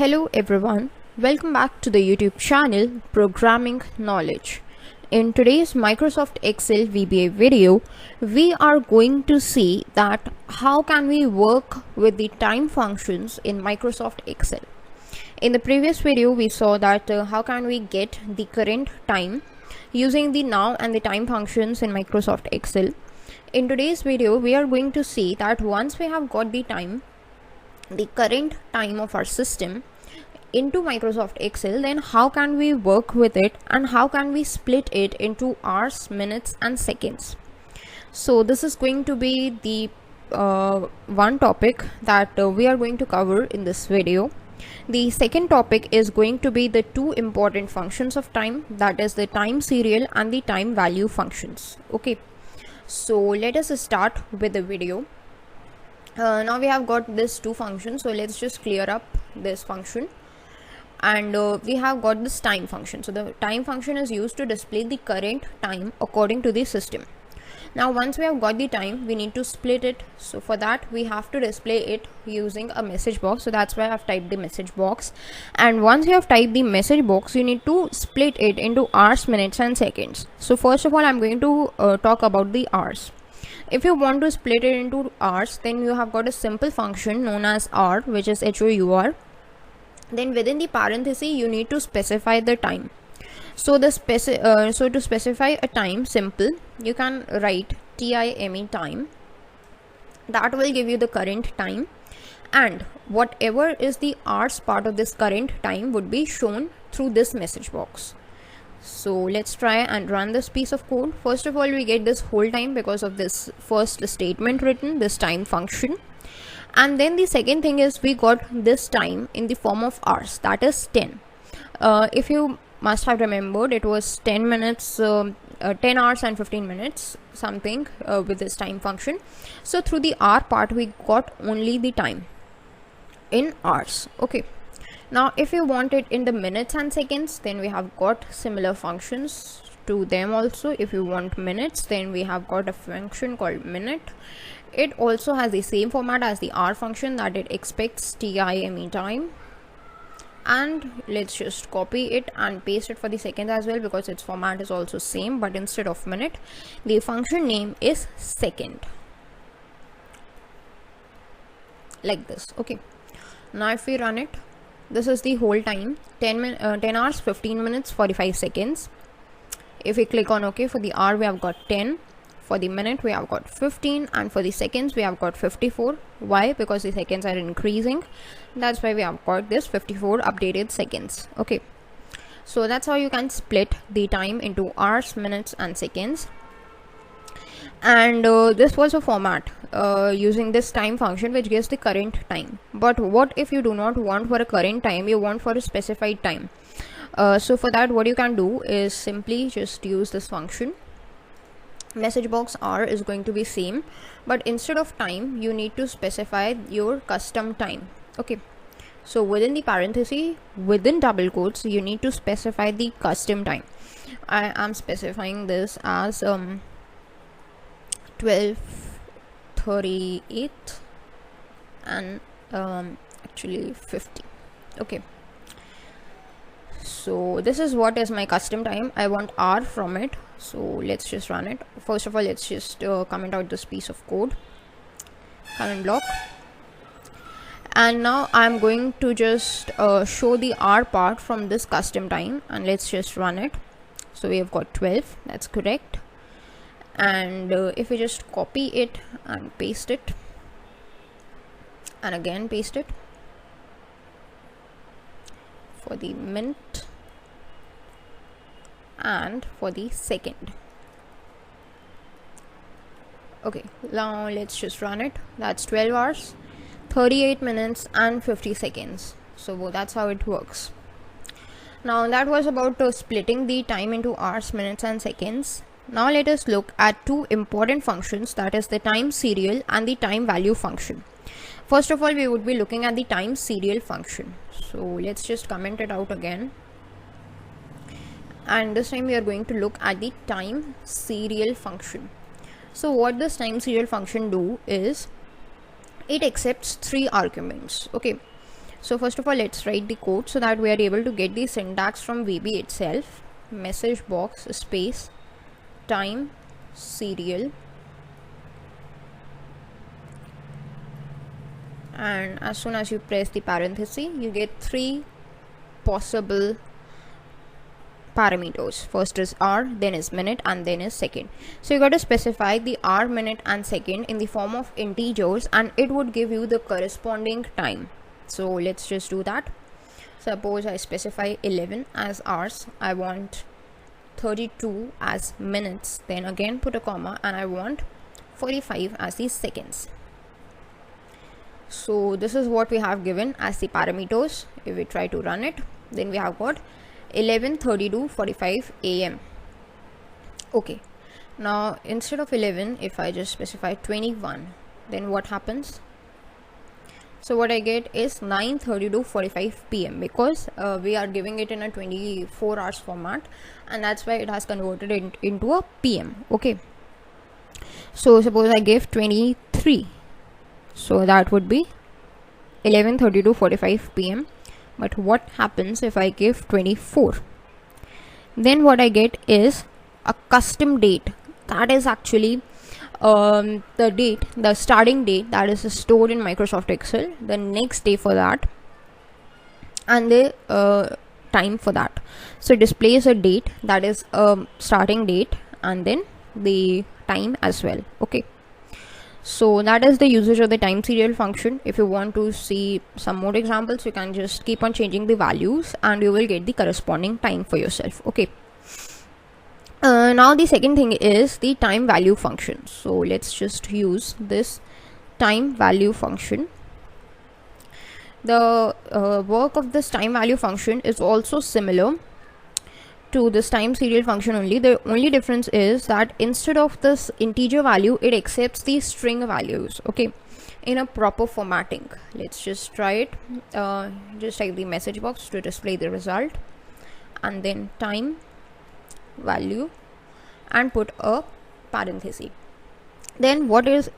Hello everyone, welcome back to the YouTube channel Programming Knowledge. In today's Microsoft Excel VBA video, we are going to see that how can we work with the time functions in Microsoft Excel. In the previous video, we saw that how can we get the current time using the now and the time functions in Microsoft Excel. In today's video, we are going to see that once we have got the current time of our system into Microsoft Excel, then how can we work with it and how can we split it into hours, minutes and seconds. So this is going to be the one topic that we are going to cover in this video. The second topic is going to be the two important functions of time, that is the time serial and the time value functions. Okay, so let us start with the video. Now we have got these two functions, so let's just clear up this function, and we have got this time function. So the time function is used to display the current time according to the system. Now once we have got the time, we need to split it. So for that we have to display it using a message box. So that's why I've typed the message box, and once you have typed the message box, you need to split it into hours, minutes and seconds. So first of all, I'm going to talk about the hours. If you want to split it into hours, then you have got a simple function known as hour, which is HOUR. Then within the parenthesis, you need to specify the time. So to specify a time, simple, you can write TIME time. That will give you the current time, and whatever is the hours part of this current time would be shown through this message box. So let's try and run this piece of code. First of all, we get this whole time because of this first statement written, this time function. And then the second thing is we got this time in the form of hours, that is 10. If you must have remembered, it was 10 minutes, 10 hours and 15 minutes something with this time function. So through the hour part, we got only the time in hours. Okay. Now if you want it in the minutes and seconds, then we have got similar functions to them also. If you want minutes, then we have got a function called minute. It also has the same format as the hour function, that it expects TIME time. And let's just copy it and paste it for the seconds as well, because its format is also same, but instead of minute, the function name is second, like this. Okay, now if we run it, this is the whole time, 10 hours 15 minutes 45 seconds. If we click on OK, for the hour we have got 10, for the minute we have got 15, and for the seconds we have got 54. Why? Because the seconds are increasing, that's why we have got this 54 updated seconds. Okay, so that's how you can split the time into hours, minutes and seconds. And this was a format using this time function, which gives the current time. But what if you do not want for a current time, you want for a specified time? So for that, what you can do is simply just use this function. Message box hour is going to be same, but instead of time, you need to specify your custom time. Okay, so within the parenthesis, within double quotes, you need to specify the custom time. I am specifying this as 12:38 and actually 50. Okay, so this is what is my custom time. I want hour from it, so let's just run it. First of all, let's just comment out this piece of code, comment block, and now I'm going to just show the hour part from this custom time, and let's just run it. So we have got 12, that's correct. And if we just copy it and paste it, and again paste it for the minute and for the second. Okay, now let's just run it. That's 12 hours 38 minutes and 50 seconds. So that's how it works. Now that was about splitting the time into hours, minutes and seconds. Now let us look at two important functions, that is the time serial and the time value function. First of all, we would be looking at the time serial function. So let's just comment it out again. And this time we are going to look at the time serial function. So what this time serial function do is, it accepts three arguments. Okay, So first of all, let's write the code so that we are able to get the syntax from VB itself. Message box space time serial, and as soon as you press the parenthesis, you get 3 possible parameters. First is hour, then is minute, and then is second. So you got to specify the hour, minute, and second in the form of integers, and it would give you the corresponding time. So let's just do that. Suppose I specify 11 as hours, I want 32 as minutes, then again put a comma, and I want 45 as the seconds. So this is what we have given as the parameters. If we try to run it, then we have got 11:32 45 am. Okay, now instead of 11, if I just specify 21, then what happens? So what I get is 9:32 45 pm, because we are giving it in a 24 hours format, and that's why it has converted it into a pm. Okay, so suppose I give 23, so that would be 11:32 45 pm. But what happens if I give 24? Then what I get is a custom date. That is actually the date, the starting date that is stored in Microsoft Excel, the next day for that, and the time for that. So it displays a date, that is starting date, and then the time as well. Okay, so that is the usage of the time serial function. If you want to see some more examples, you can just keep on changing the values and you will get the corresponding time for yourself. Okay, now the second thing is the time value function. So let's just use this time value function. The work of this time value function is also similar to this time serial function only. The only difference is that instead of this integer value, it accepts the string values, okay, in a proper formatting. Let's just try it. Just type the message box to display the result, and then time value, and put a parenthesis. Then what is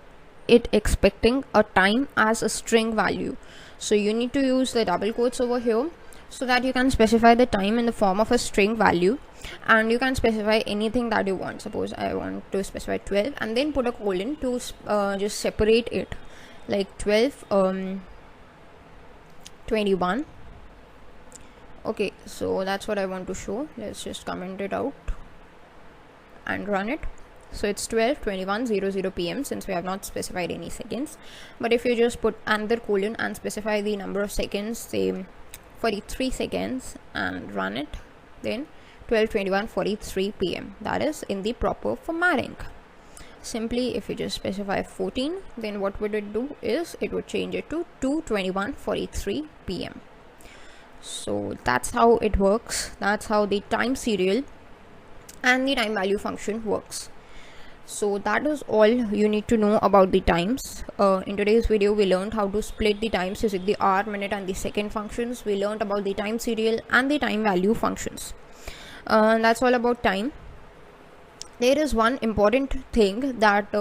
it expecting? A time as a string value. So you need to use the double quotes over here so that you can specify the time in the form of a string value, and you can specify anything that you want. Suppose I want to specify 12 and then put a colon to just separate it, like 12 21. Okay, so that's what I want to show. Let's just comment it out and run it. So it's 12:21:00 pm, since we have not specified any seconds. But if you just put another colon and specify the number of seconds, say 43 seconds, and run it, then 12:21:43 pm, that is in the proper formatting. Simply if you just specify 14, then what would it do is it would change it to 2:21:43 pm. So that's how it works. That's how the time serial and the time value function works. So that is all you need to know about the times. In today's video, we learned how to split the times using the hour, minute, and the second functions. We learned about the time serial and the time value functions. That's all about time. There is one important thing that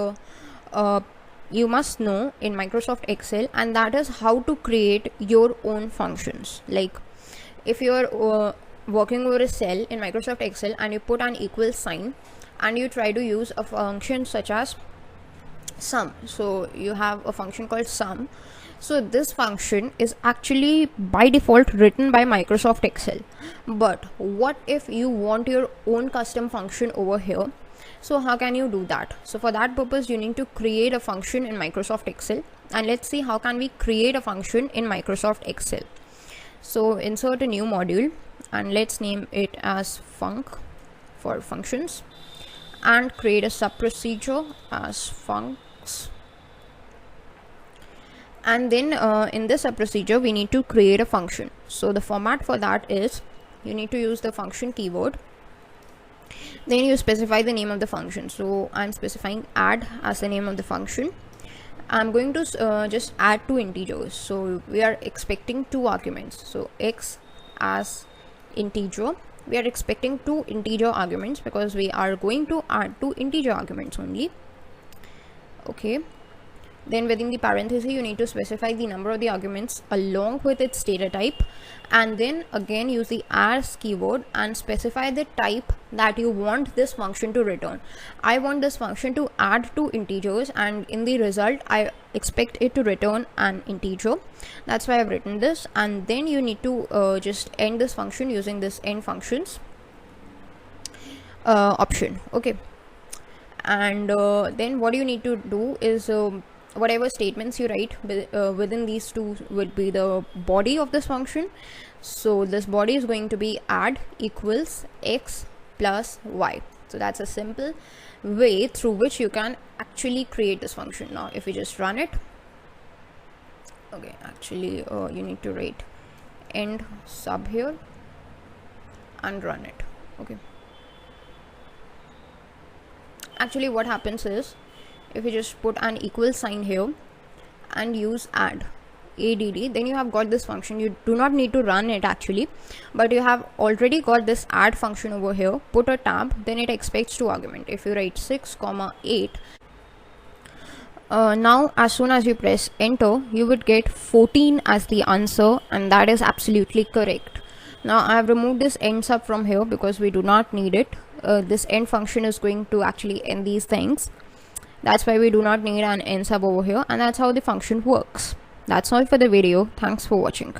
you must know in Microsoft Excel, and that is how to create your own functions. Like if you are working over a cell in Microsoft Excel and you put an equal sign and you try to use a function such as sum. So you have a function called sum. So this function is actually by default written by Microsoft Excel. But what if you want your own custom function over here? So how can you do that? So for that purpose, you need to create a function in Microsoft Excel, and let's see how can we create a function in Microsoft Excel. So insert a new module and let's name it as func for functions, and create a sub procedure as funcs. And then in this sub procedure, we need to create a function. So the format for that is you need to use the function keyword. Then you specify the name of the function. So I'm specifying add as the name of the function. I'm going to just add 2 integers. So we are expecting 2 arguments. So x as integer. We are expecting 2 integer arguments because we are going to add 2 integer arguments only. Okay. Then within the parenthesis you need to specify the number of the arguments along with its data type, and then again use the as keyword and specify the type that you want this function to return. I want this function to add two integers, and in the result I expect it to return an integer. That's why I've written this. And then you need to just end this function using this end functions option. Okay, and then what you need to do is whatever statements you write within these two would be the body of this function. So this body is going to be add equals x plus y. So that's a simple way through which you can actually create this function. Now if we just run it, okay, actually you need to write end sub here and run it. Okay, actually what happens is, if you just put an equal sign here and use add then you have got this function. You do not need to run it actually, but you have already got this add function over here. Put a tab, then it expects two argument. If you write 6, 8, now as soon as you press enter, you would get 14 as the answer, and that is absolutely correct. Now I have removed this end sub from here because we do not need it. This end function is going to actually end these things. That's why we do not need an end sub over here, and that's how the function works. That's all for the video. Thanks for watching.